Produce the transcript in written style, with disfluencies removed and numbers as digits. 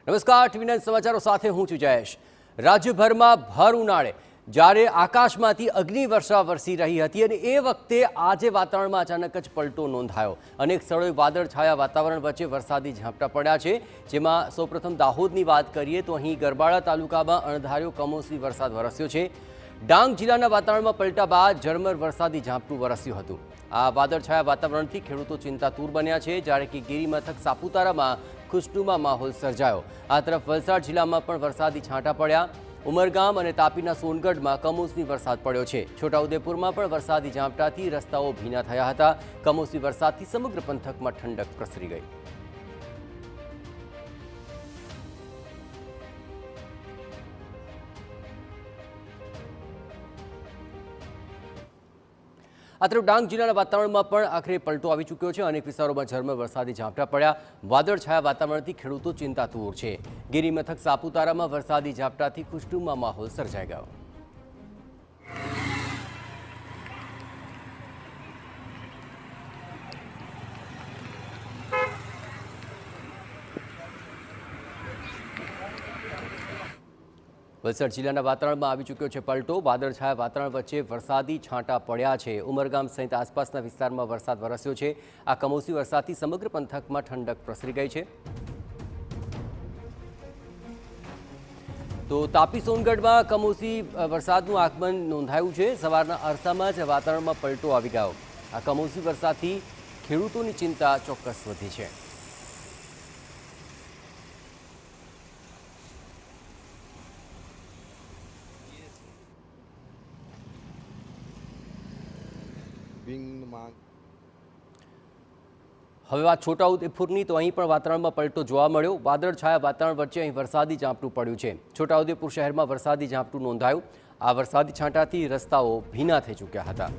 નમસ્કાર, ટીવી9 સમાચારો સાથે હું છું જયેશ। રાજ્યભરમાં ભર ઉનાળે જ્યારે આકાશમાંથી અગ્નિવર્ષા વરસી રહી હતી અને એ વખતે આજે વાતાવરણમાં અચાનક જ પલટો નોંધાયો। અનેક સ્થળોએ વાદળછાયા વાતાવરણ વચ્ચે વરસાદી ઝાપટા પડ્યા છે, જેમાં સૌપ્રથમ દાહોદની વાત કરીએ તો અહીં ગરબાડા તાલુકામાં અણધાર્યો કમોસમી વરસાદ વરસ્યો છે। ડાંગ જિલ્લાના વાતાવરણમાં પલટા બાદ ઝરમર વરસાદી ઝાપટું વરસ્યું હતું। આ વાદળછાયા વાતાવરણથી ખેડૂતો ચિંતાતુર બન્યા છે, જ્યારે કે ગિરિમથક સાપુતારામાં ખુશનુમા માહોલ સર્જાયો। આ તરફ વલસાડ જિલ્લામાં પણ વરસાદી છાંટા પડ્યા। ઉમરગામ અને તાપીના સોનગઢમાં કમોસમી વરસાદ પડ્યો છે। છોટાઉદેપુરમાં પણ વરસાદી ઝાપટાથી રસ્તાઓ ભીના થયા હતા। કમોસમી વરસાદથી સમગ્ર પંથકમાં ઠંડક પ્રસરી ગઈ। આ તરફ ડાંગ જિલ્લાના વાતાવરણમાં પણ આખરે પલટો આવી ચૂક્યો છે। અનેક વિસ્તારોમાં ઝરમર વરસાદી ઝાપટા પડ્યા। વાદળછાયા વાતાવરણથી ખેડૂતો ચિંતાતુર છે। ગિરિમથક સાપુતારામાં વરસાદી ઝાપટાથી ખુશનુમા માહોલ સર્જાઈ ગયો। વલસાડ જિલ્લાના વાતાવરણમાં આવી ચૂક્યો છે પલટો। વાદળછાયા વાતાવરણ વચ્ચે વરસાદી છાંટા પડ્યા છે। ઉમરગામ સહિત આસપાસના વિસ્તારમાં વરસાદ વરસ્યો છે। આ કમોસમી વરસાદથી સમગ્ર પંથકમાં ઠંડક પ્રસરી ગઈ છે। તો તાપી સોનગઢમાં કમોસમી વરસાદનું આગમન નોંધાયું છે। સવારના અરસામાં જ વાતાવરણમાં પલટો આવી ગયો। આ કમોસમી વરસાદથી ખેડૂતોની ચિંતા ચોક્કસ વધી છે। હવે વાત છોટાઉદેપુરની, તો અહીં પણ વાતાવરણમાં પલટો જોવા મળ્યો। વાદળછાયા વાતાવરણ વચ્ચે અહીં વરસાદી ઝાપટું પડ્યું છે। છોટાઉદેપુર શહેરમાં વરસાદી ઝાપટું નોંધાયું। આ વરસાદી છાંટાથી રસ્તાઓ ભીના થઈ ચૂક્યા હતા।